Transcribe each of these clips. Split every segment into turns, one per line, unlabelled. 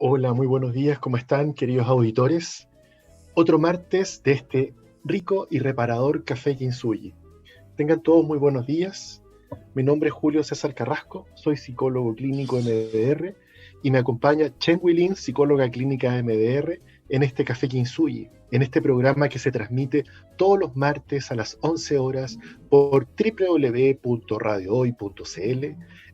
Hola, muy buenos días, ¿cómo están, queridos auditores? Otro martes de este rico y reparador café Kintsugi. Tengan todos muy buenos días. Mi nombre es Julio César Carrasco, soy psicólogo clínico MDR y me acompaña Chen Huilin, psicóloga clínica MDR, en este café Kintsugi, en este programa que se transmite todos los martes a las 11 horas por www.radiohoy.cl,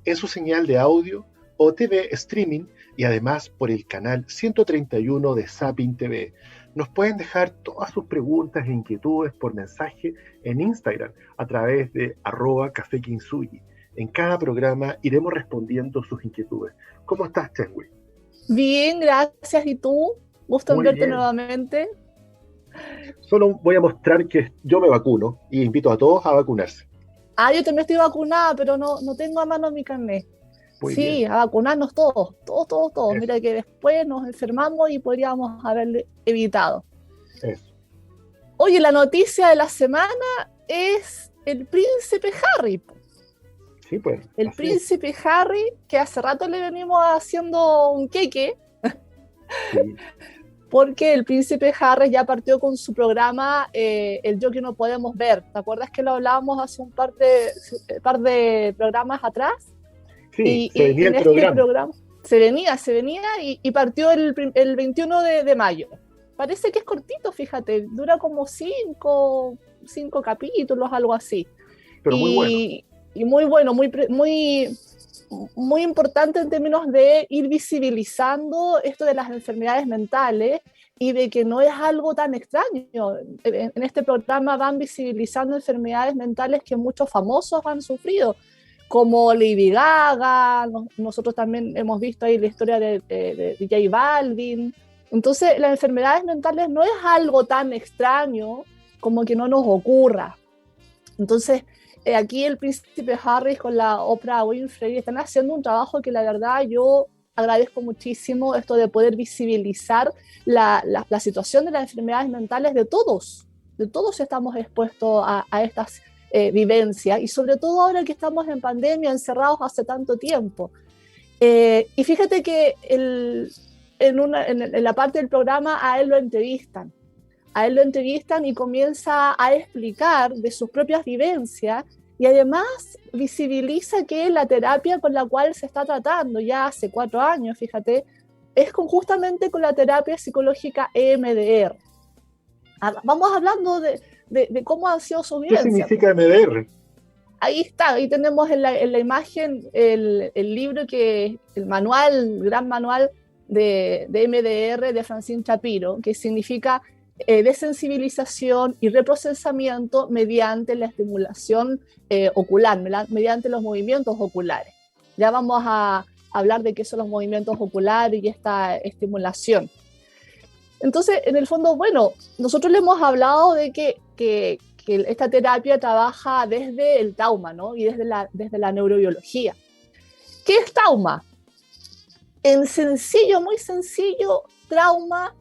en su señal de audio o TV streaming, y además por el canal 131 de Sapin TV. Nos pueden dejar todas sus preguntas e inquietudes por mensaje en Instagram a través de @cafekintsugi. En cada programa iremos respondiendo sus inquietudes. ¿Cómo estás, Chenwi?
Bien, gracias. ¿Y tú? Gusto en
Muy
verte
bien.
nuevamente.
Solo voy a mostrar que yo me vacuno y invito a todos a vacunarse.
Yo también estoy vacunada, pero no tengo a mano mi carnet.
Muy bien.
Sí, a vacunarnos todos, todos.
Eso,
Mira que después nos enfermamos y podríamos haberle evitado.
eso.
Oye, la noticia de la semana es el príncipe Harry.
Sí, pues,
El
así es.
príncipe Harry, que hace rato le venimos haciendo un queque,
Sí,
porque el príncipe Harry ya partió con su programa El Yo que no podemos ver. ¿Te acuerdas que lo hablábamos hace un par de programas atrás?
sí,
Y,
se
y
venía
en
el
este
programa.
programa se venía y partió el 21 de mayo. Parece que es cortito, fíjate, dura como cinco capítulos, algo así.
Pero muy bueno.
Y muy bueno, muy importante en términos de ir visibilizando esto de las enfermedades mentales y de que no es algo tan extraño. En este programa van visibilizando enfermedades mentales que muchos famosos han sufrido, como Lady Gaga. Nosotros también hemos visto ahí la historia de J Balvin. Entonces, las enfermedades mentales no es algo tan extraño como que no nos ocurra. Entonces, aquí el príncipe Harry con la Oprah Winfrey están haciendo un trabajo que la verdad yo agradezco muchísimo, esto de poder visibilizar la situación de las enfermedades mentales de todos estamos expuestos a estas vivencias, y sobre todo ahora que estamos en pandemia, encerrados hace tanto tiempo. Y fíjate que en la parte del programa a él lo entrevistan y comienza a explicar de sus propias vivencias, y además visibiliza que la terapia con la cual se está tratando ya hace 4 años, fíjate, es justamente con la terapia psicológica EMDR. Vamos hablando de cómo ha sido su
¿Qué
vivencia.
significa MDR?
Ahí está, ahí tenemos en la imagen el libro, el manual, el gran manual de MDR de Francine Shapiro, que significa desensibilización y reprocesamiento mediante la estimulación ocular, mediante los movimientos oculares. Ya vamos a hablar de qué son los movimientos oculares y esta estimulación. Entonces, en el fondo, bueno, nosotros le hemos hablado de que esta terapia trabaja desde el trauma, ¿no? Y desde la neurobiología. ¿Qué es trauma? En sencillo, muy sencillo, trauma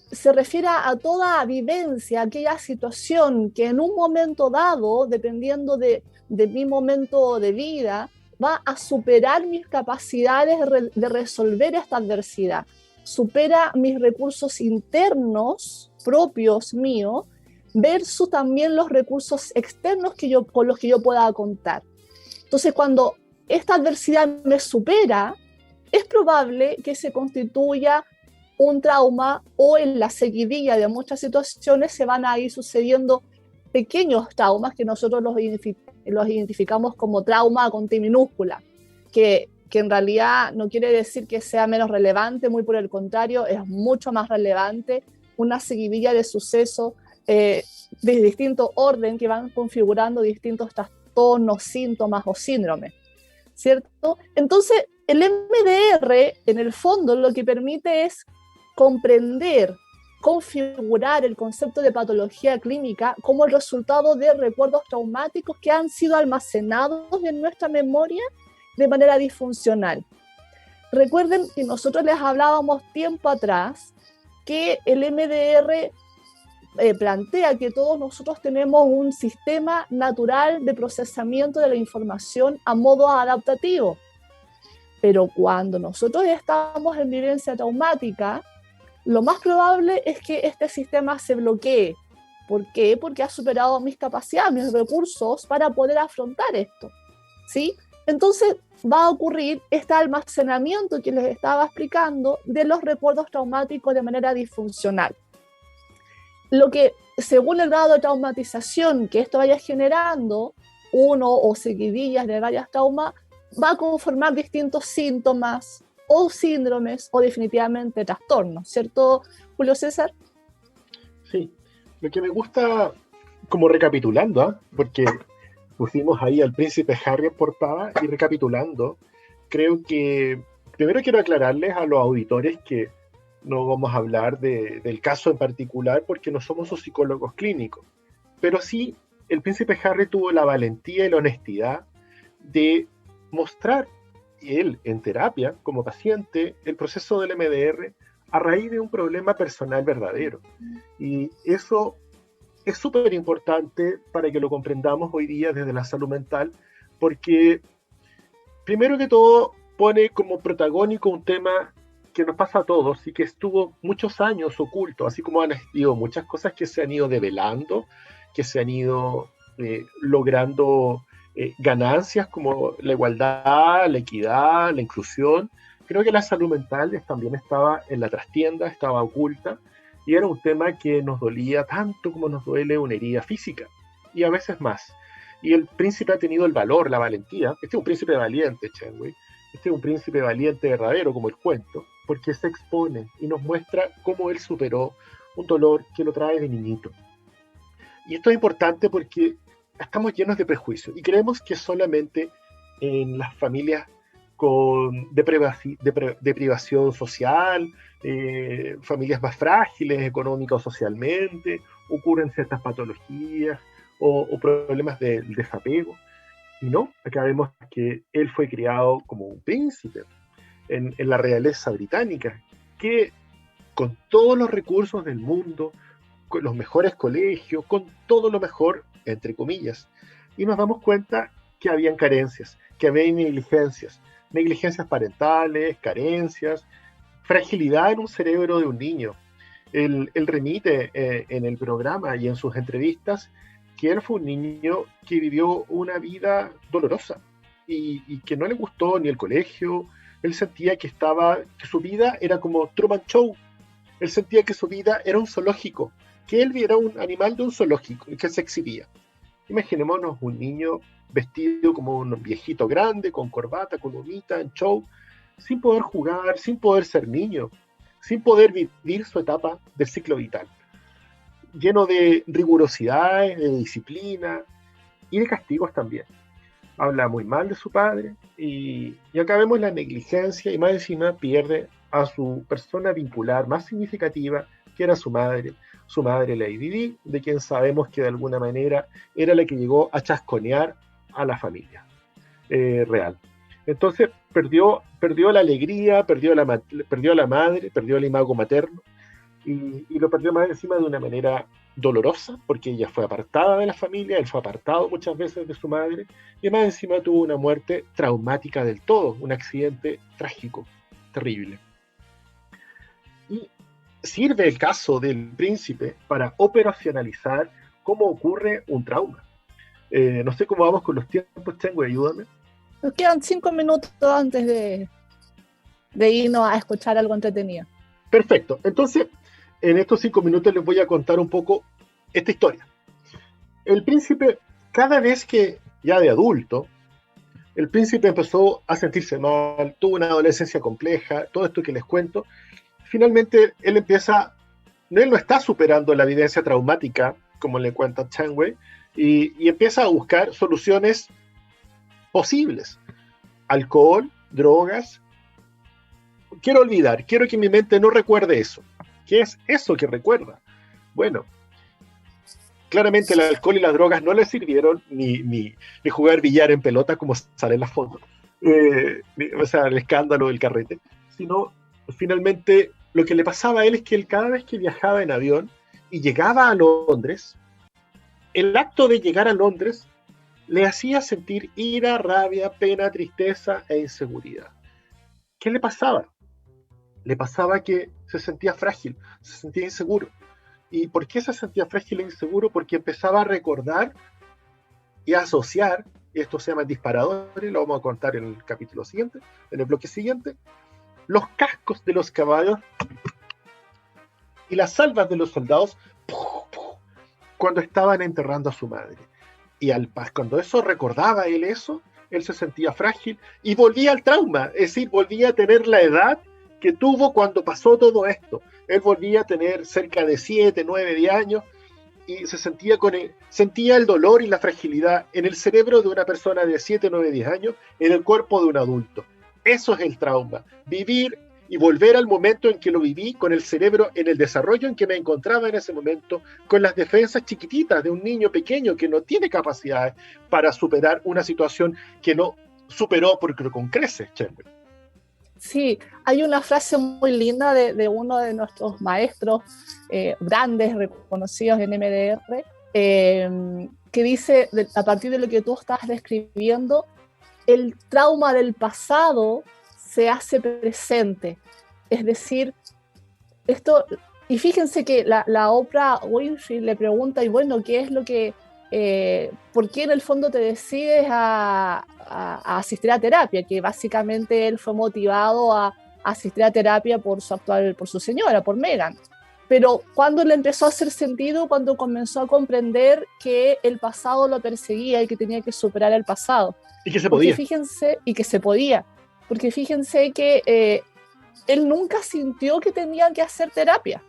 se refiere a toda vivencia, aquella situación que en un momento dado, dependiendo de mi momento de vida, va a superar mis capacidades de resolver esta adversidad, supera mis recursos internos propios míos, versus también los recursos externos con los que yo pueda contar. Entonces, cuando esta adversidad me supera, es probable que se constituya un trauma, o en la seguidilla de muchas situaciones se van a ir sucediendo pequeños traumas que nosotros los identificamos como trauma con T minúscula, que en realidad no quiere decir que sea menos relevante, muy por el contrario, es mucho más relevante, una seguidilla de sucesos de distinto orden que van configurando distintos trastornos, síntomas o síndromes, ¿cierto? Entonces, el MDR, en el fondo, lo que permite es comprender, configurar el concepto de patología clínica como el resultado de recuerdos traumáticos que han sido almacenados en nuestra memoria de manera disfuncional. Recuerden que nosotros les hablábamos tiempo atrás que el MDR plantea que todos nosotros tenemos un sistema natural de procesamiento de la información a modo adaptativo. Pero cuando nosotros estamos en vivencia traumática, lo más probable es que este sistema se bloquee. ¿Por qué? Porque ha superado mis capacidades, mis recursos para poder afrontar esto, ¿sí? Entonces va a ocurrir este almacenamiento que les estaba explicando de los recuerdos traumáticos de manera disfuncional. Lo que, según el grado de traumatización que esto vaya generando, uno o seguidillas de varias traumas, va a conformar distintos síntomas o síndromes o definitivamente trastornos, ¿cierto, Julio César?
Sí, lo que me gusta, como recapitulando, porque pusimos ahí al príncipe Harry en portada, y recapitulando, creo que primero quiero aclararles a los auditores que no vamos a hablar del caso en particular porque no somos sus psicólogos clínicos, pero sí el príncipe Harry tuvo la valentía y la honestidad de mostrar él en terapia como paciente el proceso del MDR a raíz de un problema personal verdadero. Y eso es súper importante para que lo comprendamos hoy día desde la salud mental, porque primero que todo pone como protagónico un tema que nos pasa a todos y que estuvo muchos años oculto, así como han habido muchas cosas que se han ido develando, que se han ido logrando ganancias como la igualdad, la equidad, la inclusión. Creo que la salud mental también estaba en la trastienda, estaba oculta, y era un tema que nos dolía tanto como nos duele una herida física, y a veces más. Y el príncipe ha tenido el valor, la valentía. Este es un príncipe valiente, Chenwei. Este es un príncipe valiente verdadero, como el cuento, porque se expone y nos muestra cómo él superó un dolor que lo trae de niñito. Y esto es importante porque estamos llenos de prejuicios y creemos que solamente en las familias con deprivación social, familias más frágiles económica o socialmente, ocurren ciertas patologías o problemas de desapego. Y no, acá vemos que él fue criado como un príncipe en la realeza británica, que con todos los recursos del mundo, con los mejores colegios, con todo lo mejor, entre comillas, y nos damos cuenta que habían carencias, que había negligencias parentales, carencias, fragilidad en un cerebro de un niño. Él remite en el programa y en sus entrevistas que él fue un niño que vivió una vida dolorosa y que no le gustó ni el colegio. Él sentía que su vida era como Truman Show. Él sentía que su vida era un zoológico, que él era un animal de un zoológico y que se exhibía. Imaginémonos un niño vestido como un viejito grande, con corbata, con humita, en show, sin poder jugar, sin poder ser niño, sin poder vivir su etapa del ciclo vital, lleno de rigurosidades, de disciplina y de castigos también. Habla muy mal de su padre y acá vemos la negligencia y más encima pierde a su persona vincular más significativa, que era su madre Lady Di, de quien sabemos que de alguna manera era la que llegó a chasconear a la familia real. Entonces perdió la alegría, perdió la madre, perdió el imago materno y lo perdió más encima de una manera dolorosa, porque ella fue apartada de la familia, él fue apartado muchas veces de su madre, y más encima tuvo una muerte traumática del todo, un accidente trágico, terrible. Y sirve el caso del príncipe para operacionalizar cómo ocurre un trauma. No sé cómo vamos con los tiempos, Tengo, ayúdame.
Nos quedan 5 minutos antes de irnos a escuchar algo entretenido.
Perfecto. Entonces, en estos 5 minutos les voy a contar un poco esta historia. El príncipe, cada vez que ya de adulto, el príncipe empezó a sentirse mal, tuvo una adolescencia compleja, todo esto que les cuento. Finalmente, él no está superando la evidencia traumática, como le cuenta Chenwei, y empieza a buscar soluciones posibles. Alcohol, drogas. Quiero que mi mente no recuerde eso. ¿Qué es eso que recuerda? Bueno, claramente el alcohol y las drogas no le sirvieron ni jugar billar en pelota como sale en la foto, o sea, el escándalo del carrete, sino finalmente lo que le pasaba a él es que él cada vez que viajaba en avión y llegaba a Londres, el acto de llegar a Londres le hacía sentir ira, rabia, pena, tristeza e inseguridad. ¿qué le pasaba? Le pasaba que se sentía frágil, se sentía inseguro. ¿Y por qué se sentía frágil e inseguro? Porque empezaba a recordar y a asociar, y esto se llama disparadores, lo vamos a contar en el capítulo siguiente, en el bloque siguiente, los cascos de los caballos y las salvas de los soldados cuando estaban enterrando a su madre. Y cuando eso recordaba él eso, él se sentía frágil y volvía al trauma, es decir, volvía a tener la edad que tuvo cuando pasó todo esto. Él volvía a tener cerca de 7, 9, 10 años y se sentía el dolor y la fragilidad en el cerebro de una persona de 7, 9, 10 años, en el cuerpo de un adulto. Eso es el trauma, vivir y volver al momento en que lo viví, con el cerebro en el desarrollo en que me encontraba en ese momento, con las defensas chiquititas de un niño pequeño que no tiene capacidades para superar una situación que no superó porque con creces, Cherwell.
Sí, hay una frase muy linda de uno de nuestros maestros grandes, reconocidos en MDR, que dice, a partir de lo que tú estás describiendo, el trauma del pasado se hace presente. Es decir, esto, y fíjense que la Oprah Winfrey le pregunta, y bueno, ¿qué es lo que, por qué en el fondo te decides a asistir a terapia? Que básicamente él fue motivado a asistir a terapia por su señora, por Meghan. Pero cuando le empezó a hacer sentido, cuando comenzó a comprender que el pasado lo perseguía y que tenía que superar el pasado.
Y que se podía.
Y que se podía. Porque fíjense que él nunca sintió que tenía que hacer terapia.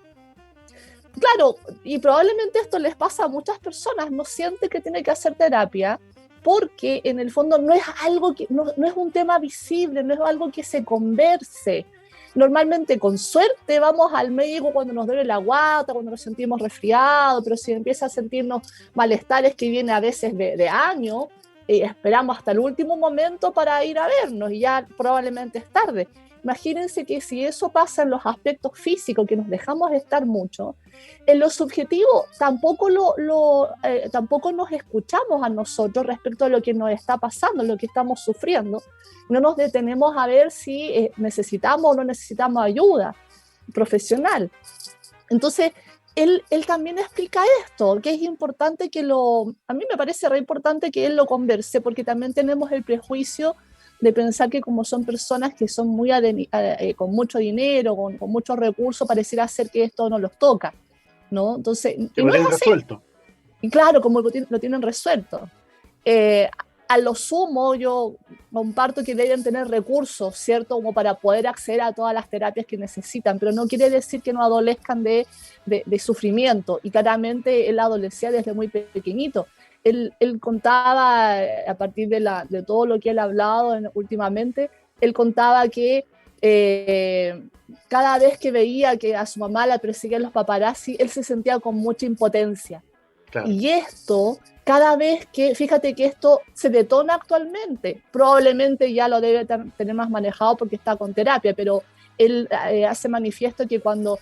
Claro, y probablemente esto les pasa a muchas personas, no siente que tiene que hacer terapia porque en el fondo no es algo que, no es un tema visible, no es algo que se converse. Normalmente con suerte vamos al médico cuando nos duele la guata, cuando nos sentimos resfriados, pero si empieza a sentirnos malestares que viene a veces de años, esperamos hasta el último momento para ir a vernos y ya probablemente es tarde. Imagínense que si eso pasa en los aspectos físicos, que nos dejamos estar mucho, en lo subjetivo tampoco nos escuchamos a nosotros respecto a lo que nos está pasando, lo que estamos sufriendo. No nos detenemos a ver si necesitamos o no necesitamos ayuda profesional. Entonces, él también explica esto, que es importante a mí me parece re importante que él lo converse, porque también tenemos el prejuicio de pensar que como son personas que son muy con mucho dinero, con muchos recursos, pareciera ser que esto no los toca, ¿no? Entonces,
que lo tienen resuelto.
Y claro, como lo tienen resuelto. A lo sumo, yo comparto que deben tener recursos, ¿cierto? Como para poder acceder a todas las terapias que necesitan, pero no quiere decir que no adolezcan de sufrimiento. Y claramente él adolecía desde muy pequeñito. Él contaba, a partir de todo lo que él ha hablado últimamente, él contaba que cada vez que veía que a su mamá la perseguían los paparazzi, él se sentía con mucha impotencia. Claro. Y esto, cada vez que, fíjate que esto se detona actualmente, probablemente ya lo debe tener más manejado porque está con terapia, pero él hace manifiesto que cuando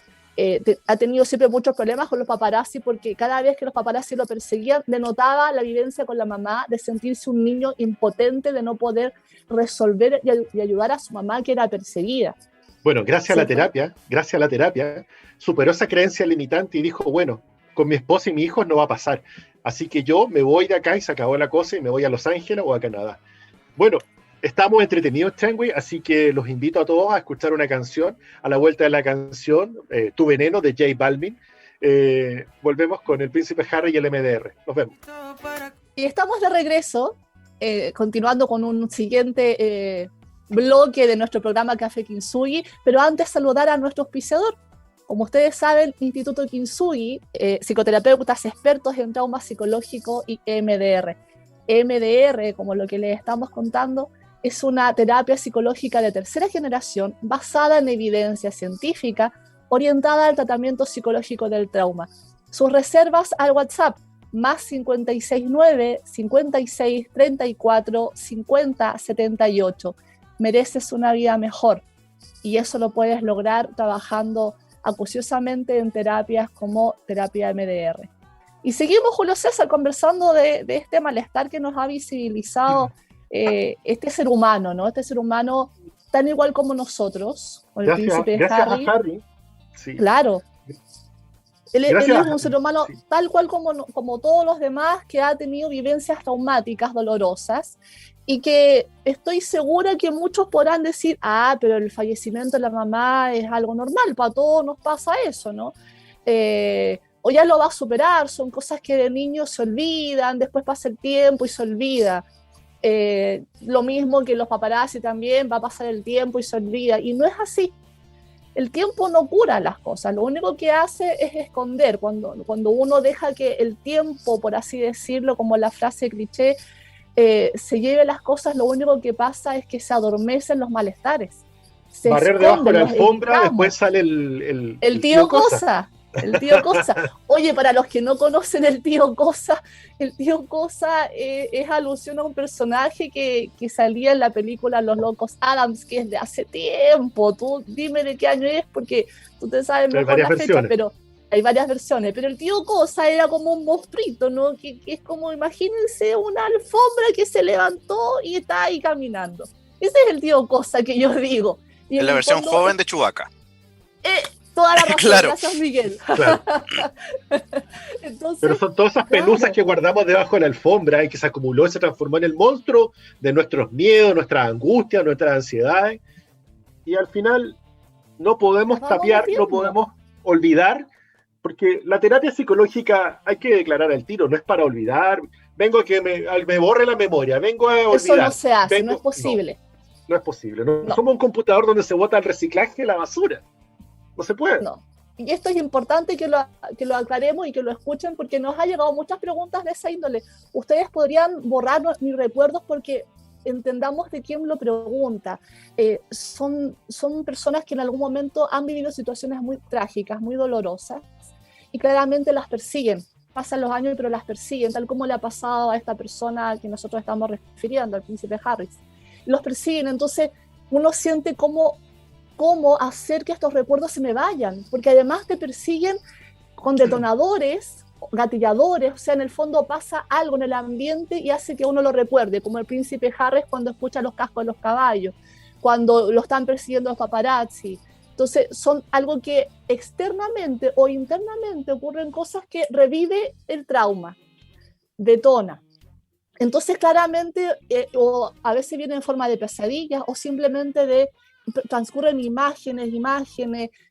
ha tenido siempre muchos problemas con los paparazzi, porque cada vez que los paparazzi lo perseguían, denotaba la vivencia con la mamá de sentirse un niño impotente, de no poder resolver y ayudar a su mamá que era perseguida.
Bueno, gracias a la terapia, superó esa creencia limitante y dijo, bueno, con mi esposa y mis hijos no va a pasar, así que yo me voy de acá y se acabó la cosa y me voy a Los Ángeles o a Canadá. Bueno, estamos entretenidos, Changwei, así que los invito a todos a escuchar una canción. A la vuelta de la canción, Tu Veneno, de J Balvin. Volvemos con el Príncipe Harry y el MDR. Nos vemos.
Y estamos de regreso, continuando con un siguiente bloque de nuestro programa Café Kintsugi, pero antes saludar a nuestro auspiciador. Como ustedes saben, Instituto Kintsugi, psicoterapeutas expertos en trauma psicológico y MDR. MDR, como lo que les estamos contando, es una terapia psicológica de tercera generación basada en evidencia científica orientada al tratamiento psicológico del trauma. Sus reservas al WhatsApp, más 569 56 34 50 78. Mereces una vida mejor y eso lo puedes lograr trabajando acuciosamente en terapias como terapia MDR. Y seguimos, Julio César, conversando de este malestar que nos ha visibilizado este ser humano, ¿no? Este ser humano tan igual como nosotros, con el príncipe
gracias
Harry.
a Harry. Sí.
Claro. Él es un ser humano
sí,
tal cual como todos los demás, que ha tenido vivencias traumáticas, dolorosas, y que estoy segura que muchos podrán decir, pero el fallecimiento de la mamá es algo normal, para todos nos pasa eso, ¿no? O ya lo va a superar, son cosas que de niños se olvidan, después pasa el tiempo y se olvida. Lo mismo que los paparazzi también, va a pasar el tiempo y se olvida, y no es así. El tiempo no cura las cosas, lo único que hace es esconder. Cuando uno deja que el tiempo, por así decirlo, como la frase cliché, se lleve las cosas, lo único que pasa es que se adormecen los malestares, se
barrer debajo de
esconden,
la
los
alfombra,
evitamos.
después sale
El
el tío
tío
Cosa.
Cosa, el tío Cosa. Oye, para los que no conocen el tío Cosa es alusión a un personaje que salía en la película Los Locos Adams, que es de hace tiempo. Tú dime de qué año es, porque tú te sabes
Hay
mejor
varias
la fecha,
versiones.
pero hay varias versiones. Pero el tío Cosa era como un monstruito, ¿no? Que es como, imagínense, una alfombra que se levantó y está ahí caminando. Ese es el tío Cosa que yo digo. Y
Es
en
la
el
versión
fondo
joven de Chewbacca.
eh, toda la razón,
Claro.
gracias Miguel.
Claro.
Entonces,
Pero son todas esas pelusas
claro,
que guardamos debajo de la alfombra y que se acumuló y se transformó en el monstruo de nuestros miedos, nuestras angustias, nuestras ansiedades. Y al final no
las
podemos
vamos
tapiar, no
metiendo.
podemos olvidar, porque la terapia psicológica hay que declarar al tiro, no es para olvidar. Vengo a que me borre la memoria, vengo a
Eso no
olvidar.
se hace, no es
Vengo, no,
posible.
no es posible. No
No,
somos un computador donde se bota el reciclaje de la basura. No se puede.
no. Y esto es importante que lo aclaremos y que lo escuchen, porque nos ha llegado muchas preguntas de esa índole. Ustedes podrían borrar mis recuerdos porque entendamos de quién lo pregunta. Son personas que en algún momento han vivido situaciones muy trágicas, muy dolorosas, y claramente las persiguen. Pasan los años, pero las persiguen, tal como le ha pasado a esta persona que nosotros estamos refiriendo, al príncipe Harris. Los persiguen, entonces uno siente cómo hacer que estos recuerdos se me vayan, porque además te persiguen con detonadores, gatilladores, o sea, en el fondo pasa algo en el ambiente y hace que uno lo recuerde, como el príncipe Harris cuando escucha los cascos de los caballos, cuando lo están persiguiendo los paparazzi. Entonces, son algo que externamente o internamente ocurren cosas que revive el trauma, detona. Entonces, claramente, o a veces viene en forma de pesadillas o simplemente transcurren imágenes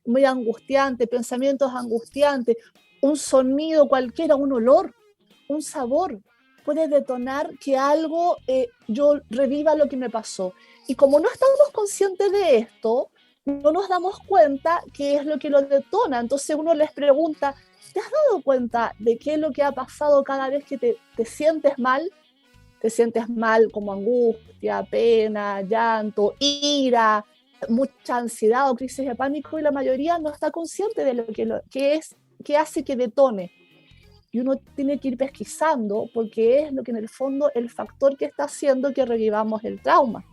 muy angustiantes, pensamientos angustiantes, un sonido cualquiera, un olor, un sabor, puede detonar que algo, yo reviva lo que me pasó. Y como no estamos conscientes de esto, no nos damos cuenta qué es lo que lo detona. Entonces uno les pregunta, ¿te has dado cuenta de qué es lo que ha pasado cada vez que te sientes mal? Te sientes mal como angustia, pena, llanto, ira, mucha ansiedad o crisis de pánico, y la mayoría no está consciente de que hace que detone. Y uno tiene que ir pesquisando porque es lo que en el fondo el factor que está haciendo que revivamos el trauma.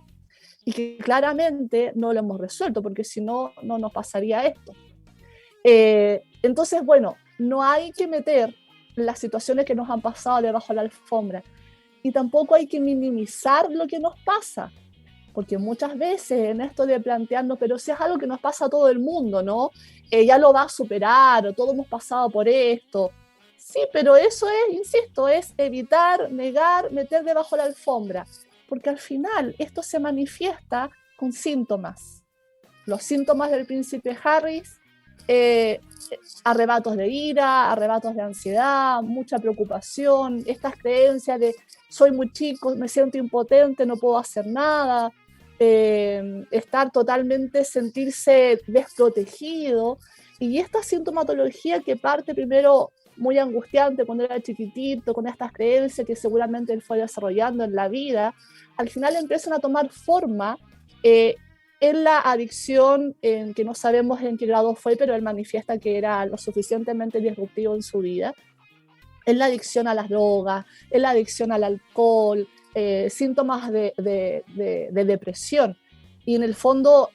Y que claramente no lo hemos resuelto, porque si no, no nos pasaría esto. Entonces, bueno, no hay que meter las situaciones que nos han pasado debajo de la alfombra. Y tampoco hay que minimizar lo que nos pasa, porque muchas veces en esto de plantearnos, pero si es algo que nos pasa a todo el mundo, ¿no? Ya lo va a superar, o todos hemos pasado por esto. Sí, pero eso es, insisto, es evitar, negar, meter debajo la alfombra, porque al final esto se manifiesta con síntomas. Los síntomas del príncipe Harris, arrebatos de ira, arrebatos de ansiedad, mucha preocupación, estas creencias de soy muy chico, me siento impotente, no puedo hacer nada, estar totalmente, sentirse desprotegido, y esta sintomatología que parte primero muy angustiante cuando era chiquitito, con estas creencias que seguramente él fue desarrollando en la vida, al final empiezan a tomar forma en la adicción, en que no sabemos en qué grado fue, pero él manifiesta que era lo suficientemente disruptivo en su vida, en la adicción a las drogas, en la adicción al alcohol, síntomas de depresión. Y en el fondo,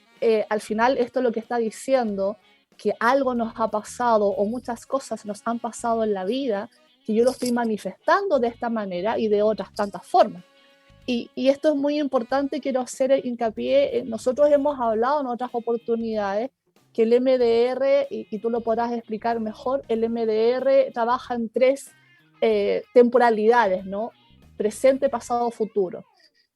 al final, esto es lo que está diciendo, que algo nos ha pasado o muchas cosas nos han pasado en la vida, que yo lo estoy manifestando de esta manera y de otras tantas formas. Y esto es muy importante, quiero hacer hincapié, nosotros hemos hablado en otras oportunidades que el MDR, y tú lo podrás explicar mejor, el MDR trabaja en tres temporalidades, ¿no? Presente, pasado, futuro.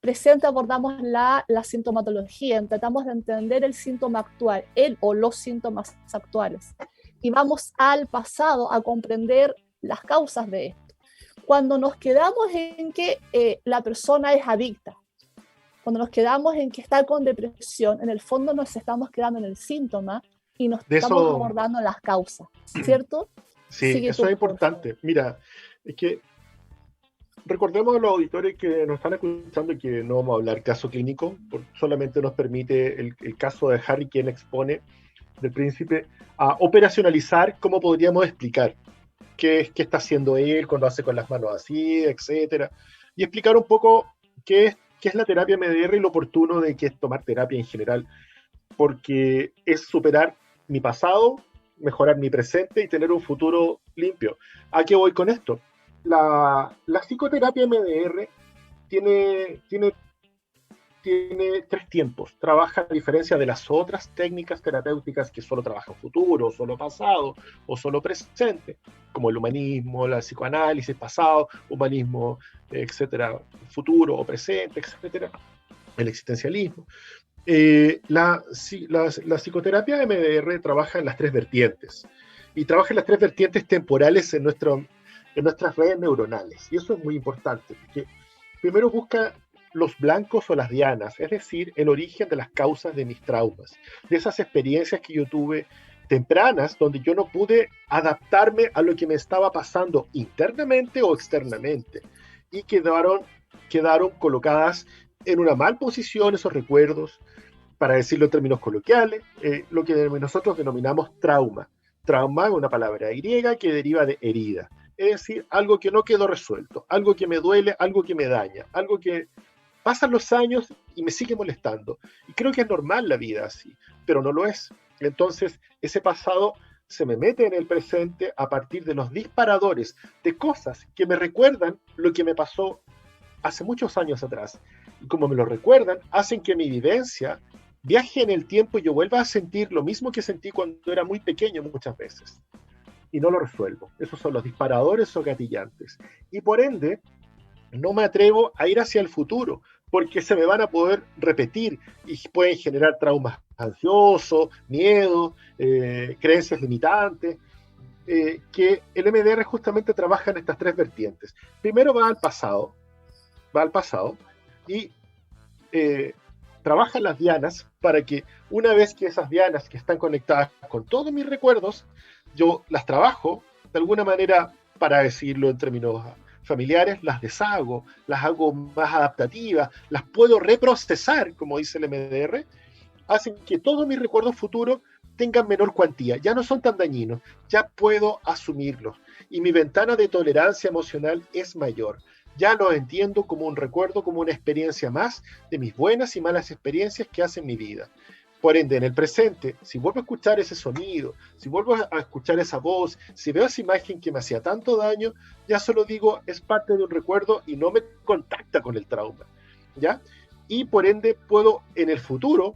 Presente abordamos la sintomatología, tratamos de entender el síntoma actual, el o los síntomas actuales. Y vamos al pasado a comprender las causas de esto. Cuando nos quedamos en que la persona es adicta, cuando nos quedamos en que está con depresión, en el fondo nos estamos quedando en el síntoma y nos
De
estamos
eso,
abordando las causas, ¿cierto?
sí,
Sigue
eso
tú,
es
por favor.
importante. Mira, es que recordemos a los auditores que nos están escuchando que no vamos a hablar caso clínico, porque solamente nos permite el caso de Harry, quien expone del príncipe, a operacionalizar cómo podríamos explicar qué está haciendo él cuando hace con las manos así, etcétera, y explicar un poco qué es la terapia MDR y lo oportuno de que es tomar terapia en general, porque es superar mi pasado, mejorar mi presente y tener un futuro limpio. ¿A qué voy con esto? La psicoterapia MDR tiene tres tiempos. Trabaja a diferencia de las otras técnicas terapéuticas que solo trabajan futuro, o solo pasado, o solo presente, como el humanismo, la psicoanálisis, pasado, humanismo, etcétera, futuro o presente, etcétera, el existencialismo. La psicoterapia MDR trabaja en las tres vertientes y trabaja en las tres vertientes temporales en nuestras redes neuronales. Y eso es muy importante, porque primero busca los blancos o las dianas, es decir, el origen de las causas de mis traumas, de esas experiencias que yo tuve tempranas, donde yo no pude adaptarme a lo que me estaba pasando internamente o externamente, y quedaron colocadas en una mal posición esos recuerdos, para decirlo en términos coloquiales, lo que nosotros denominamos trauma. Trauma es una palabra griega que deriva de herida, es decir, algo que no quedó resuelto, algo que me duele, algo que me daña, algo que pasan los años y me sigue molestando. Y creo que es normal la vida así, pero no lo es. Entonces, ese pasado se me mete en el presente a partir de los disparadores de cosas que me recuerdan lo que me pasó hace muchos años atrás. Y como me lo recuerdan, hacen que mi vivencia viaje en el tiempo y yo vuelva a sentir lo mismo que sentí cuando era muy pequeño muchas veces. Y no lo resuelvo. Esos son los disparadores o gatillantes. Y por ende, no me atrevo a ir hacia el futuro, porque se me van a poder repetir y pueden generar traumas ansiosos, miedo, creencias limitantes, que el MDR justamente trabaja en estas tres vertientes. Primero va al pasado y trabaja las dianas para que una vez que esas dianas que están conectadas con todos mis recuerdos, yo las trabajo de alguna manera, para decirlo en términos familiares, las deshago, las hago más adaptativas, las puedo reprocesar, como dice el MDR, hacen que todos mis recuerdos futuros tengan menor cuantía, ya no son tan dañinos, ya puedo asumirlos y mi ventana de tolerancia emocional es mayor. Ya lo entiendo como un recuerdo, como una experiencia más de mis buenas y malas experiencias que hacen mi vida. Por ende, en el presente, si vuelvo a escuchar ese sonido, si vuelvo a escuchar esa voz, si veo esa imagen que me hacía tanto daño, ya solo digo, es parte de un recuerdo y no me contacta con el trauma, ¿ya? Y por ende, puedo en el futuro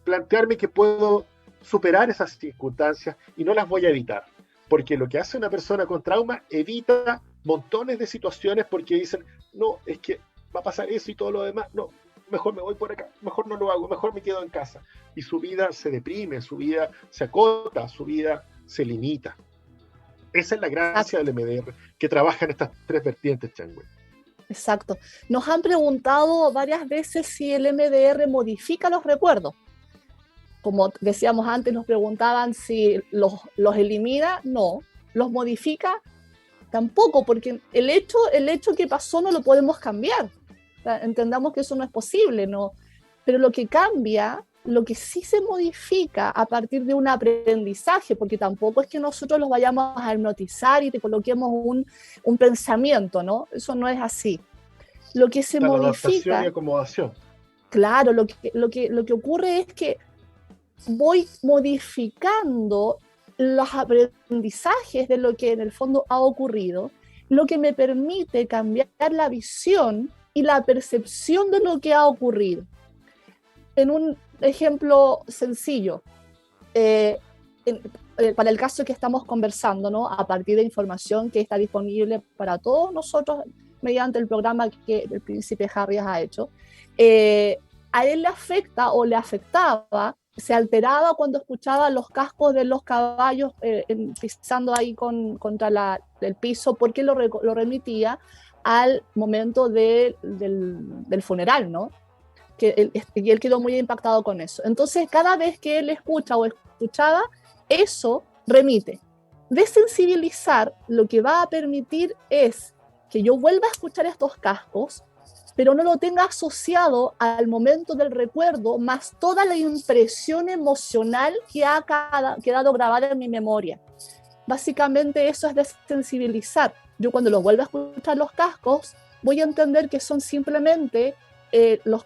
plantearme que puedo superar esas circunstancias y no las voy a evitar. Porque lo que hace una persona con trauma evita montones de situaciones porque dicen, no, es que va a pasar eso y todo lo demás, no, mejor me voy por acá, mejor no lo hago, mejor me quedo en casa. Y su vida se deprime, su vida se acota, su vida se limita. Esa es la gracia del MDR, que trabaja en estas tres vertientes, Changwe.
Exacto. Nos han preguntado varias veces si el MDR modifica los recuerdos. Como decíamos antes, nos preguntaban si los elimina. No. ¿Los modifica? Tampoco, porque el hecho que pasó no lo podemos cambiar. O sea, entendamos que eso no es posible, ¿no? Pero lo que cambia, lo que sí se modifica a partir de un aprendizaje, porque tampoco es que nosotros los vayamos a hipnotizar y te coloquemos un pensamiento, ¿no? Eso no es así. Lo que se
Está la adaptación y
modifica,
acomodación.
claro, lo que ocurre es que voy modificando los aprendizajes de lo que en el fondo ha ocurrido, lo que me permite cambiar la visión y la percepción de lo que ha ocurrido. En un ejemplo sencillo, para el caso que estamos conversando, ¿no? A partir de información que está disponible para todos nosotros mediante el programa que el príncipe Harry ha hecho, a él le afecta o le afectaba, se alteraba cuando escuchaba los cascos de los caballos pisando ahí contra el piso, porque lo remitía al momento del funeral, ¿no? Y él quedó muy impactado con eso. Entonces, cada vez que él escucha o escuchaba, eso remite. Desensibilizar lo que va a permitir es que yo vuelva a escuchar estos cascos, pero no lo tenga asociado al momento del recuerdo, más toda la impresión emocional que ha quedado grabada en mi memoria. Básicamente eso es desensibilizar. Yo cuando lo vuelva a escuchar los cascos, voy a entender que son simplemente los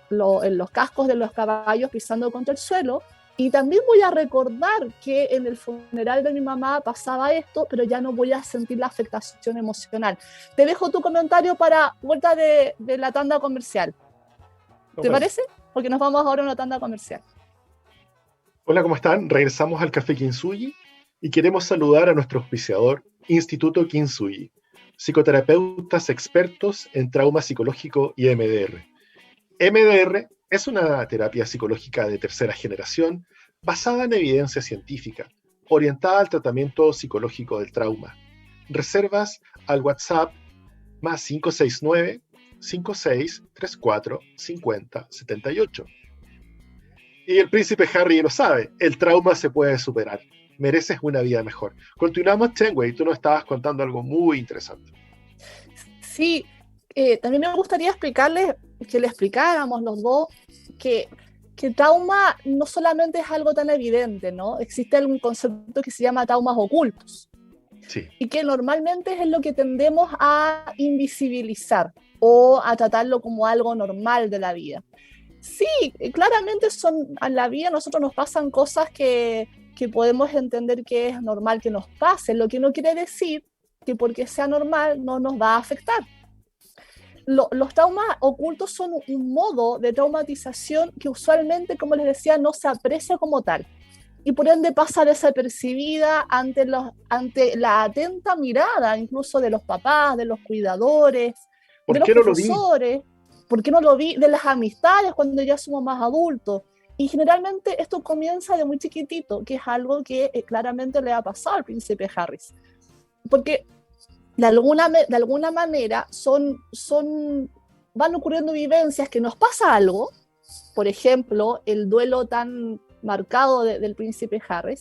cascos de los caballos pisando contra el suelo, y también voy a recordar que en el funeral de mi mamá pasaba esto, pero ya no voy a sentir la afectación emocional. Te dejo tu comentario para vuelta de la tanda comercial. ¿Te parece? Porque nos vamos ahora a una tanda comercial.
Hola, ¿cómo están? Regresamos al Café Kintsugi y queremos saludar a nuestro auspiciador, Instituto Kintsugi, psicoterapeutas expertos en trauma psicológico y MDR. MDR es una terapia psicológica de tercera generación basada en evidencia científica, orientada al tratamiento psicológico del trauma. Reservas al WhatsApp más 569-5634-5078. Y el príncipe Harry lo sabe, el trauma se puede superar. Mereces una vida mejor. Continuamos, Chenwei, tú nos estabas contando algo muy interesante.
Sí, también me gustaría explicarles, que le explicáramos los dos, que trauma no solamente es algo tan evidente, ¿no? Existe un concepto que se llama traumas ocultos. Sí. Y que normalmente es lo que tendemos a invisibilizar o a tratarlo como algo normal de la vida. Sí, claramente en la vida a nosotros nos pasan cosas que podemos entender que es normal que nos pase, lo que no quiere decir que porque sea normal no nos va a afectar. Los traumas ocultos son un modo de traumatización que usualmente, como les decía, no se aprecia como tal y por ende pasa desapercibida ante la atenta mirada incluso de los papás, de los cuidadores, de los profesores. ¿Por qué no lo vi? De las amistades cuando ya somos más adultos. Y generalmente esto comienza de muy chiquitito, que es algo que claramente le ha pasado al príncipe Harry. Porque de alguna manera van ocurriendo vivencias que nos pasa algo, por ejemplo, el duelo tan marcado del príncipe Harry,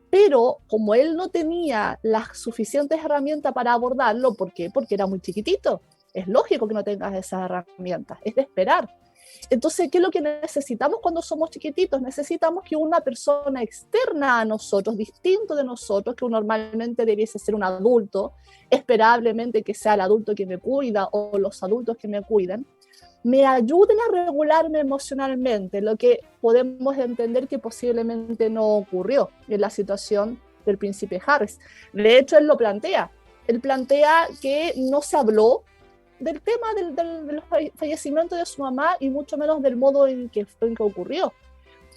pero como él no tenía las suficientes herramientas para abordarlo, ¿por qué? Porque era muy chiquitito. Es lógico que no tengas esas herramientas, es de esperar. Entonces, ¿qué es lo que necesitamos cuando somos chiquititos? Necesitamos que una persona externa a nosotros, distinto de nosotros, que normalmente debiese ser un adulto, esperablemente que sea el adulto que me cuida o los adultos que me cuidan, me ayuden a regularme emocionalmente, lo que podemos entender que posiblemente no ocurrió en la situación del príncipe Harry. De hecho, él plantea que no se habló del tema del fallecimiento de su mamá y mucho menos del modo en que ocurrió.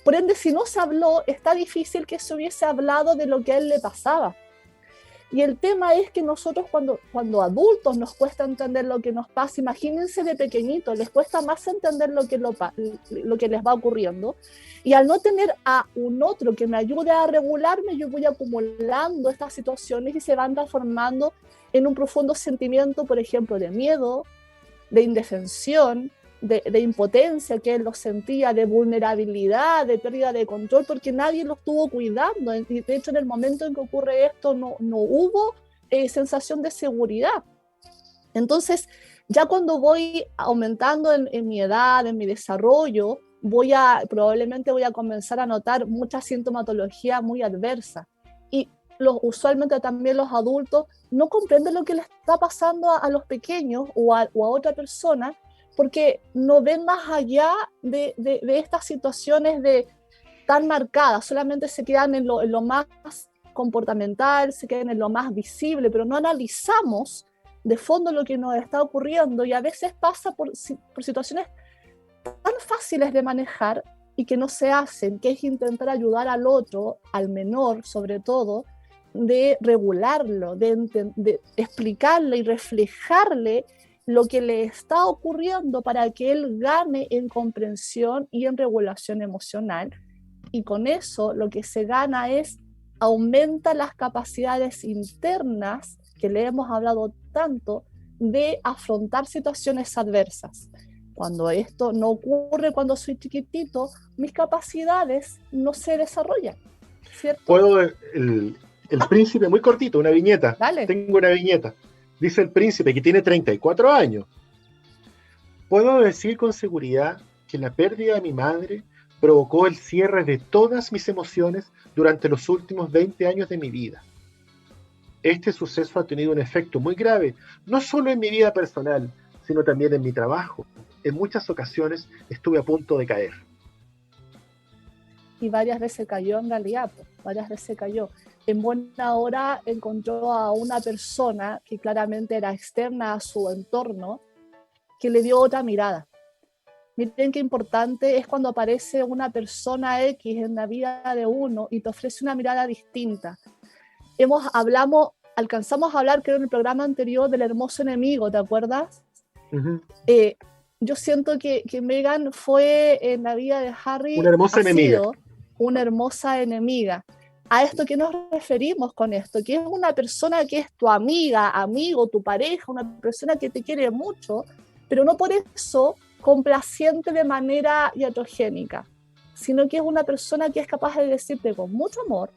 Por ende, si no se habló, está difícil que se hubiese hablado de lo que a él le pasaba. Y el tema es que nosotros cuando adultos nos cuesta entender lo que nos pasa, imagínense de pequeñitos, les cuesta más entender lo que les va ocurriendo. Y al no tener a un otro que me ayude a regularme, yo voy acumulando estas situaciones y se van transformando en un profundo sentimiento, por ejemplo, de miedo, de indefensión, de impotencia que él lo sentía, de vulnerabilidad, de pérdida de control, porque nadie lo estuvo cuidando. De hecho, en el momento en que ocurre esto, no hubo sensación de seguridad. Entonces, ya cuando voy aumentando en mi edad, en mi desarrollo, probablemente voy a comenzar a notar mucha sintomatología muy adversa. Y usualmente también los adultos no comprenden lo que les está pasando a los pequeños o a otra persona, porque no ven más allá de estas situaciones tan marcadas, solamente se quedan en lo más comportamental, se quedan en lo más visible, pero no analizamos de fondo lo que nos está ocurriendo, y a veces pasa por situaciones tan fáciles de manejar y que no se hacen, que es intentar ayudar al otro, al menor sobre todo, de regularlo, de explicarle y reflejarle lo que le está ocurriendo para que él gane en comprensión y en regulación emocional. Y con eso lo que se gana es aumenta las capacidades internas, que le hemos hablado tanto, de afrontar situaciones adversas. Cuando esto no ocurre cuando soy chiquitito, mis capacidades no se desarrollan, ¿cierto?
Puedo, el príncipe, muy cortito, una viñeta.
Dale.
Tengo una viñeta. Dice el príncipe que tiene 34 años. Puedo decir con seguridad que la pérdida de mi madre provocó el cierre de todas mis emociones durante los últimos 20 años de mi vida. Este suceso ha tenido un efecto muy grave, no solo en mi vida personal, sino también en mi trabajo. En muchas ocasiones estuve a punto de caer.
Y varias veces cayó en realidad, varias veces cayó. En buena hora encontró a una persona que claramente era externa a su entorno, que le dio otra mirada. Miren qué importante es cuando aparece una persona X en la vida de uno y te ofrece una mirada distinta. Alcanzamos a hablar, creo, en el programa anterior del hermoso enemigo, ¿te acuerdas?
Uh-huh.
Yo siento que Meghan fue en la vida de Harry,
una hermosa enemiga.
Una hermosa enemiga. ¿A esto qué nos referimos con esto? Que es una persona que es tu amiga, amigo, tu pareja, una persona que te quiere mucho, pero no por eso complaciente de manera iatrogénica, sino que es una persona que es capaz de decirte con mucho amor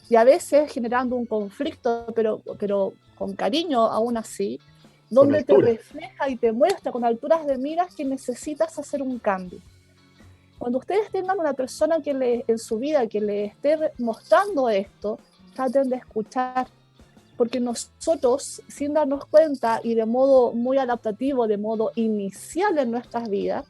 y a veces generando un conflicto, pero con cariño aún así, donde te refleja y te muestra con alturas de miras que necesitas hacer un cambio. Cuando ustedes tengan una persona en su vida que le esté mostrando esto, traten de escuchar, porque nosotros, sin darnos cuenta y de modo muy adaptativo, de modo inicial en nuestras vidas,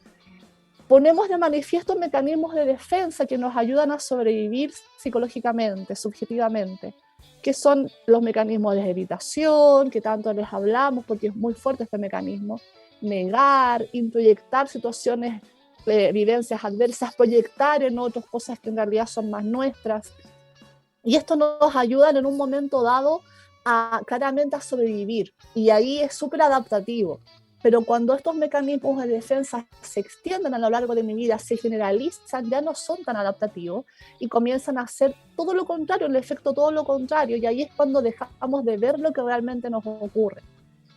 ponemos de manifiesto mecanismos de defensa que nos ayudan a sobrevivir psicológicamente, subjetivamente, que son los mecanismos de evitación, que tanto les hablamos porque es muy fuerte este mecanismo, negar, introyectar situaciones, vivencias adversas, proyectar en otras cosas que en realidad son más nuestras. Y esto nos ayuda en un momento dado claramente a sobrevivir. Y ahí es súper adaptativo. Pero cuando estos mecanismos de defensa se extienden a lo largo de mi vida, se generalizan, ya no son tan adaptativos y comienzan a hacer todo lo contrario, el efecto todo lo contrario. Y ahí es cuando dejamos de ver lo que realmente nos ocurre.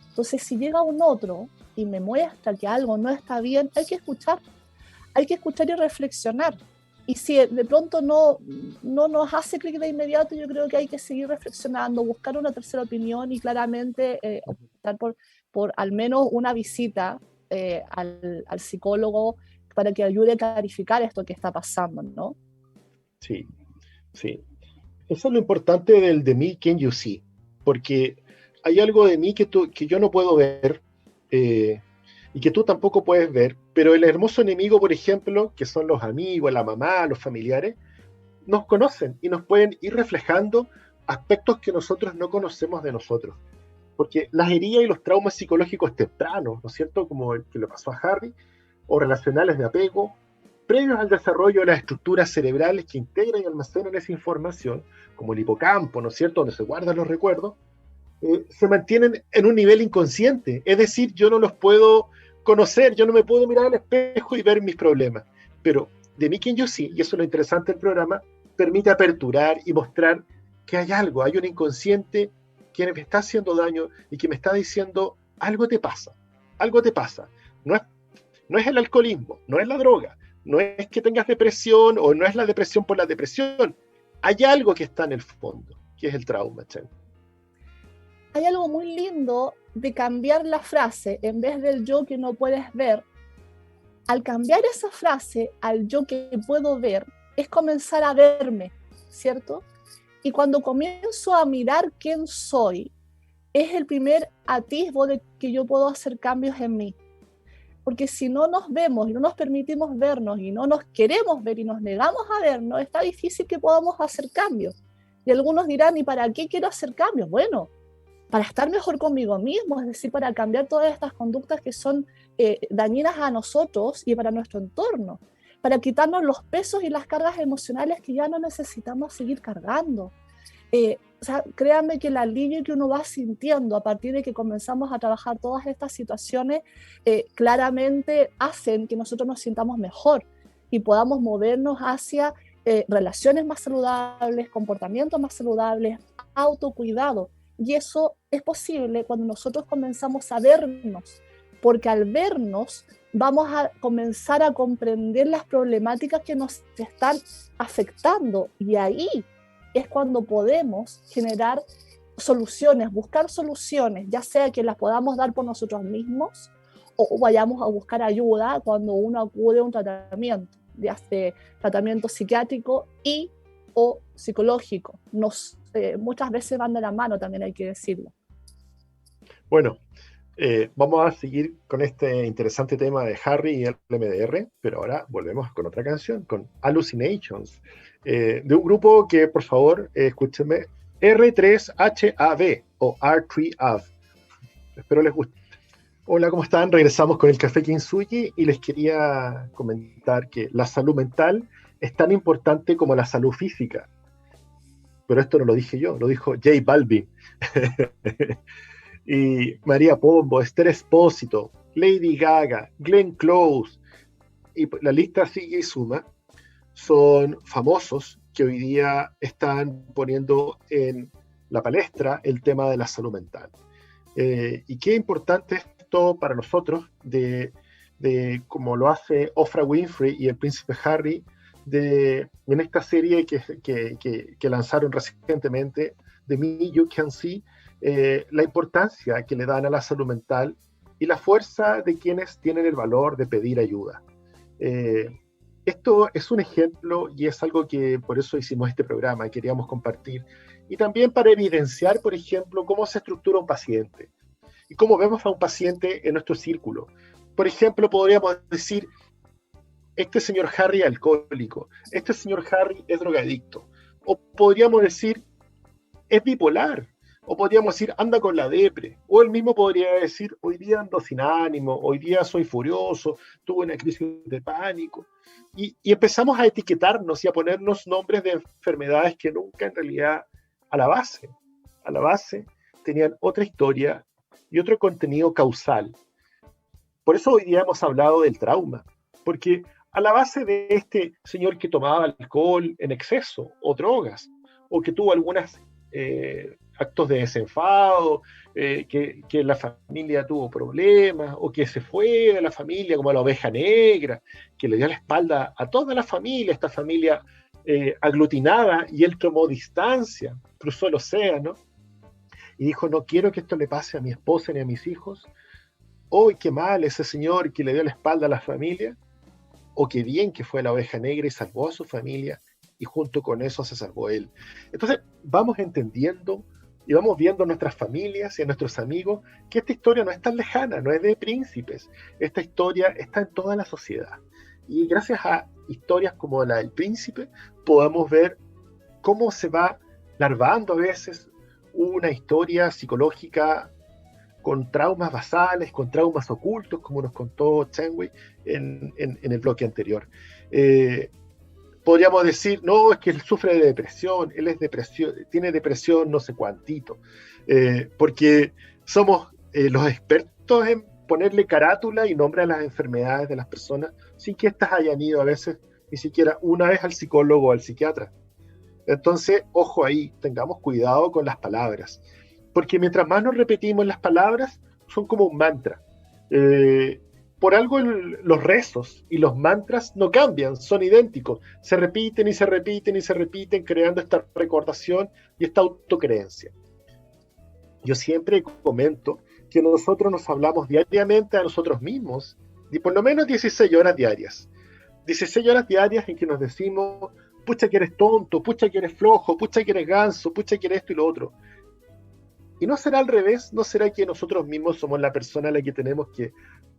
Entonces, si llega un otro y me muestra que algo no está bien, hay que escuchar y reflexionar. Y si de pronto no nos hace clic de inmediato, yo creo que hay que seguir reflexionando, buscar una tercera opinión y claramente optar por al menos una visita al psicólogo para que ayude a clarificar esto que está pasando, ¿no?
Sí, sí. Eso es lo importante del de me, can you see, porque hay algo de mí que yo no puedo ver y que tú tampoco puedes ver, pero el hermoso enemigo, por ejemplo, que son los amigos, la mamá, los familiares, nos conocen y nos pueden ir reflejando aspectos que nosotros no conocemos de nosotros. Porque las heridas y los traumas psicológicos tempranos, ¿no es cierto?, como el que le pasó a Harry, o relacionales de apego, previos al desarrollo de las estructuras cerebrales que integran y almacenan esa información, como el hipocampo, ¿no es cierto?, donde se guardan los recuerdos, se mantienen en un nivel inconsciente. Es decir, yo no los puedo conocer, yo no me puedo mirar al espejo y ver mis problemas. Pero de mí quien yo sí, y eso es lo interesante del programa, permite aperturar y mostrar que hay algo, hay un inconsciente que me está haciendo daño y que me está diciendo, algo te pasa, algo te pasa. No es el alcoholismo, no es la droga, no es que tengas depresión o no es la depresión por la depresión. Hay algo que está en el fondo, que es el trauma, Chen.
Hay algo muy lindo de cambiar la frase, en vez del yo que no puedes ver. Al cambiar esa frase al yo que puedo ver, es comenzar a verme, ¿cierto? Y cuando comienzo a mirar quién soy, es el primer atisbo de que yo puedo hacer cambios en mí. Porque si no nos vemos y no nos permitimos vernos y no nos queremos ver y nos negamos a vernos, está difícil que podamos hacer cambios. Y algunos dirán, ¿y para qué quiero hacer cambios? Bueno, para estar mejor conmigo mismo, es decir, para cambiar todas estas conductas que son dañinas a nosotros y para nuestro entorno, para quitarnos los pesos y las cargas emocionales que ya no necesitamos seguir cargando. O sea, créanme que el alivio que uno va sintiendo a partir de que comenzamos a trabajar todas estas situaciones claramente hacen que nosotros nos sintamos mejor y podamos movernos hacia relaciones más saludables, comportamientos más saludables, autocuidado. Y eso es posible cuando nosotros comenzamos a vernos, porque al vernos vamos a comenzar a comprender las problemáticas que nos están afectando, y ahí es cuando podemos generar soluciones, buscar soluciones, ya sea que las podamos dar por nosotros mismos o vayamos a buscar ayuda cuando uno acude a un tratamiento, ya sea tratamiento psiquiátrico y o psicológico. Muchas veces van de la mano, también hay que decirlo.
Bueno, vamos a seguir con este interesante tema de Harry y el MDR, pero ahora volvemos con otra canción, con Hallucinations, de un grupo que, por favor, escúchenme, R3HAV o R3AV. Espero les guste. Hola, ¿cómo están? Regresamos con el Café Kintsugi y les quería comentar que la salud mental es tan importante como la salud física. Pero esto no lo dije yo, lo dijo J Balvin. Y María Pombo, Esther Espósito, Lady Gaga, Glenn Close, y la lista sigue y suma, son famosos que hoy día están poniendo en la palestra el tema de la salud mental. Y qué importante esto para nosotros, de como lo hace Oprah Winfrey y el príncipe Harry, en esta serie que lanzaron recientemente, The Me You Can See, la importancia que le dan a la salud mental y la fuerza de quienes tienen el valor de pedir ayuda. Esto es un ejemplo y es algo que por eso hicimos este programa y queríamos compartir. Y también para evidenciar, por ejemplo, cómo se estructura un paciente y cómo vemos a un paciente en nuestro círculo. Por ejemplo, podríamos decir, este señor Harry es alcohólico, este señor Harry es drogadicto. O podríamos decir, es bipolar. O podríamos decir, anda con la depre. O él mismo podría decir, hoy día ando sin ánimo, hoy día soy furioso, tuve una crisis de pánico. Y empezamos a etiquetarnos y a ponernos nombres de enfermedades que nunca en realidad a la base tenían otra historia y otro contenido causal. Por eso hoy día hemos hablado del trauma, porque a la base de este señor que tomaba alcohol en exceso o drogas, o que tuvo algunas actos de desenfado, que la familia tuvo problemas, o que se fue de la familia como la oveja negra, que le dio la espalda a toda la familia, esta familia aglutinada, y él tomó distancia, cruzó el océano, y dijo, no quiero que esto le pase a mi esposa ni a mis hijos. ¡Oh, qué mal ese señor que le dio la espalda a la familia! O qué bien que fue la oveja negra y salvó a su familia, y junto con eso se salvó él. Entonces vamos entendiendo y vamos viendo a nuestras familias y a nuestros amigos que esta historia no es tan lejana, no es de príncipes. Esta historia está en toda la sociedad. Y gracias a historias como la del príncipe, podemos ver cómo se va larvando a veces una historia psicológica con traumas basales, con traumas ocultos, como nos contó Chen-Wei en el bloque anterior. Podríamos decir, no, es que él sufre de depresión, tiene depresión no sé cuántito, porque somos los expertos en ponerle carátula y nombre a las enfermedades de las personas sin que éstas hayan ido a veces ni siquiera una vez al psicólogo o al psiquiatra. Entonces, ojo ahí, tengamos cuidado con las palabras, porque mientras más nos repetimos las palabras, son como un mantra. Por algo los rezos y los mantras no cambian, son idénticos, se repiten y se repiten y se repiten, creando esta recordación y esta autocreencia. Yo siempre comento que nosotros nos hablamos diariamente a nosotros mismos, y por lo menos 16 horas diarias. 16 horas diarias en que nos decimos, pucha que eres tonto, pucha que eres flojo, pucha que eres ganso, pucha que eres esto y lo otro. Y no será al revés, no será que nosotros mismos somos la persona a la que tenemos que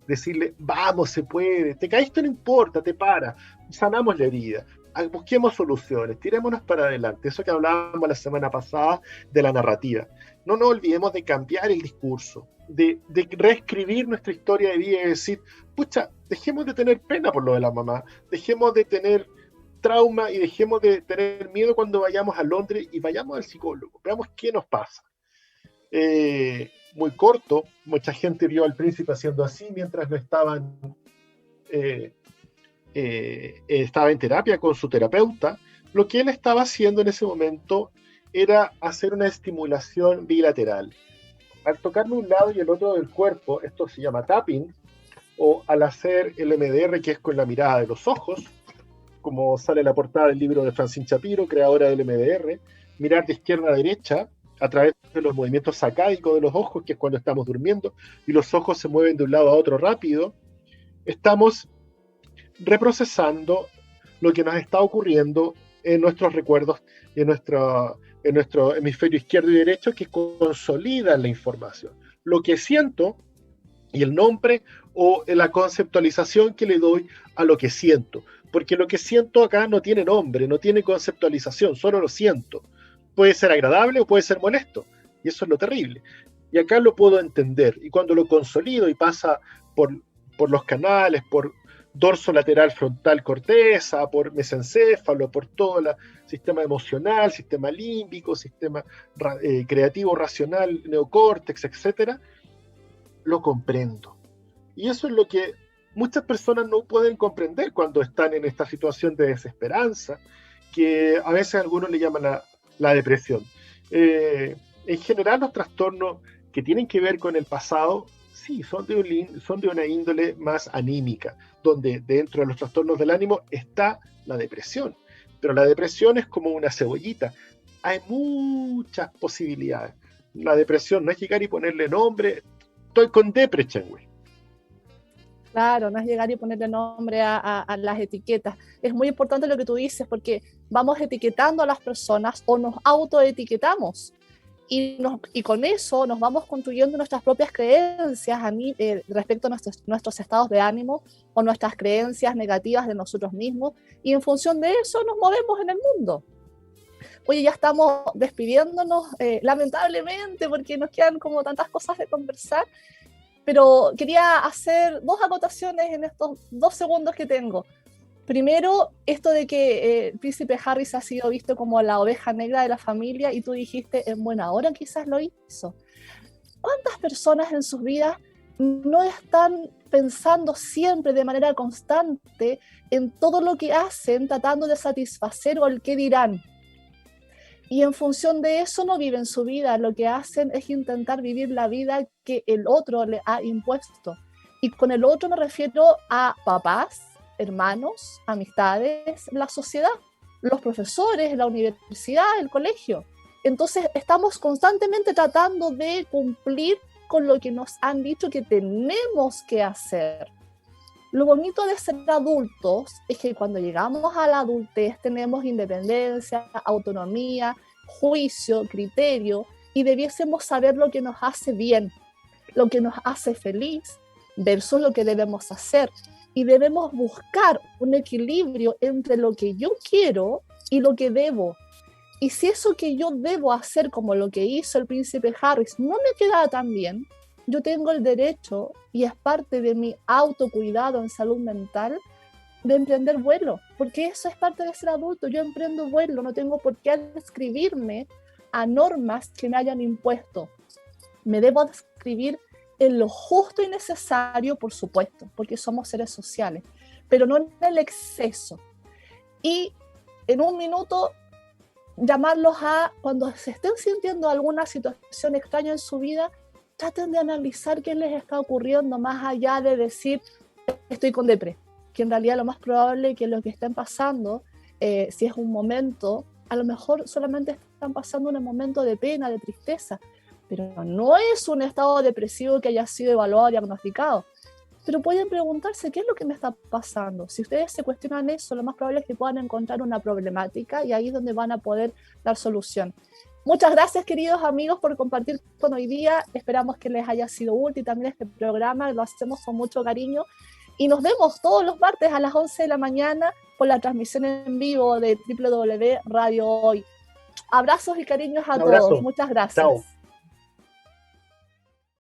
decirle, vamos, se puede, te caíste, no importa, te para, sanamos la herida, busquemos soluciones, tirémonos para adelante. Eso que hablábamos la semana pasada de la narrativa. No nos olvidemos de cambiar el discurso, de reescribir nuestra historia de vida y decir, pucha, dejemos de tener pena por lo de la mamá, dejemos de tener trauma y dejemos de tener miedo cuando vayamos a Londres y vayamos al psicólogo, veamos qué nos pasa. Muy corto, mucha gente vio al príncipe haciendo así mientras no estaban, estaba en terapia con su terapeuta. Lo que él estaba haciendo en ese momento era hacer una estimulación bilateral. Al tocarme un lado y el otro del cuerpo, esto se llama tapping, o al hacer el MDR, que es con la mirada de los ojos, como sale en la portada del libro de Francine Shapiro, creadora del MDR, mirar de izquierda a derecha a través de los movimientos sacádicos de los ojos, que es cuando estamos durmiendo, y los ojos se mueven de un lado a otro rápido. Estamos reprocesando lo que nos está ocurriendo en nuestros recuerdos y en nuestro hemisferio izquierdo y derecho, que consolidan la información. Lo que siento y el nombre o la conceptualización que le doy a lo que siento. Porque lo que siento acá no tiene nombre, no tiene conceptualización, solo lo siento. Puede ser agradable o puede ser molesto, y eso es lo terrible. Y acá lo puedo entender, y cuando lo consolido y pasa por los canales, por dorso lateral frontal corteza, por mesencéfalo, por todo el sistema emocional, sistema límbico, sistema creativo, racional, neocórtex, etc., lo comprendo. Y eso es lo que muchas personas no pueden comprender cuando están en esta situación de desesperanza, que a veces algunos le llaman la depresión. En general, los trastornos que tienen que ver con el pasado, sí, son de una índole más anímica, donde dentro de los trastornos del ánimo está la depresión. Pero la depresión es como una cebollita. Hay muchas posibilidades. La depresión no es llegar y ponerle nombre, estoy con depresión, güey.
Claro, no es llegar y ponerle nombre a las etiquetas. Es muy importante lo que tú dices, porque vamos etiquetando a las personas o nos autoetiquetamos. Y con eso nos vamos construyendo nuestras propias creencias respecto a nuestros estados de ánimo o nuestras creencias negativas de nosotros mismos. Y en función de eso nos movemos en el mundo. Oye, ya estamos despidiéndonos, lamentablemente, porque nos quedan como tantas cosas de conversar. Pero quería hacer 2 acotaciones en estos 2 segundos que tengo. Primero, esto de que el príncipe Harris ha sido visto como la oveja negra de la familia y tú dijiste, en buena hora quizás lo hizo. ¿Cuántas personas en sus vidas no están pensando siempre de manera constante en todo lo que hacen, tratando de satisfacer o el qué dirán? Y en función de eso no viven su vida, lo que hacen es intentar vivir la vida que el otro le ha impuesto. Y con el otro me refiero a papás, hermanos, amistades, la sociedad, los profesores, la universidad, el colegio. Entonces estamos constantemente tratando de cumplir con lo que nos han dicho que tenemos que hacer. Lo bonito de ser adultos es que cuando llegamos a la adultez tenemos independencia, autonomía, juicio, criterio, y debiésemos saber lo que nos hace bien, lo que nos hace feliz, versus lo que debemos hacer. Y debemos buscar un equilibrio entre lo que yo quiero y lo que debo. Y si eso que yo debo hacer, como lo que hizo el príncipe Harris, no me queda tan bien, yo tengo el derecho, y es parte de mi autocuidado en salud mental, de emprender vuelo, porque eso es parte de ser adulto. Yo emprendo vuelo, no tengo por qué adscribirme a normas que me hayan impuesto. Me debo adscribir en lo justo y necesario, por supuesto, porque somos seres sociales, pero no en el exceso. Y en un minuto, llamarlos a, cuando se estén sintiendo alguna situación extraña en su vida, traten de analizar qué les está ocurriendo, más allá de decir, estoy con depre, que en realidad lo más probable es que lo que estén pasando, si es un momento, a lo mejor solamente están pasando un momento de pena, de tristeza, pero no es un estado depresivo que haya sido evaluado, diagnosticado. Pero pueden preguntarse, ¿qué es lo que me está pasando? Si ustedes se cuestionan eso, lo más probable es que puedan encontrar una problemática y ahí es donde van a poder dar solución. Muchas gracias, queridos amigos, por compartir con hoy día. Esperamos que les haya sido útil también este programa. Lo hacemos con mucho cariño. Y nos vemos todos los martes a las 11 de la mañana por la transmisión en vivo de www.radio Hoy. Abrazos y cariños a todos. Muchas gracias.
Chao.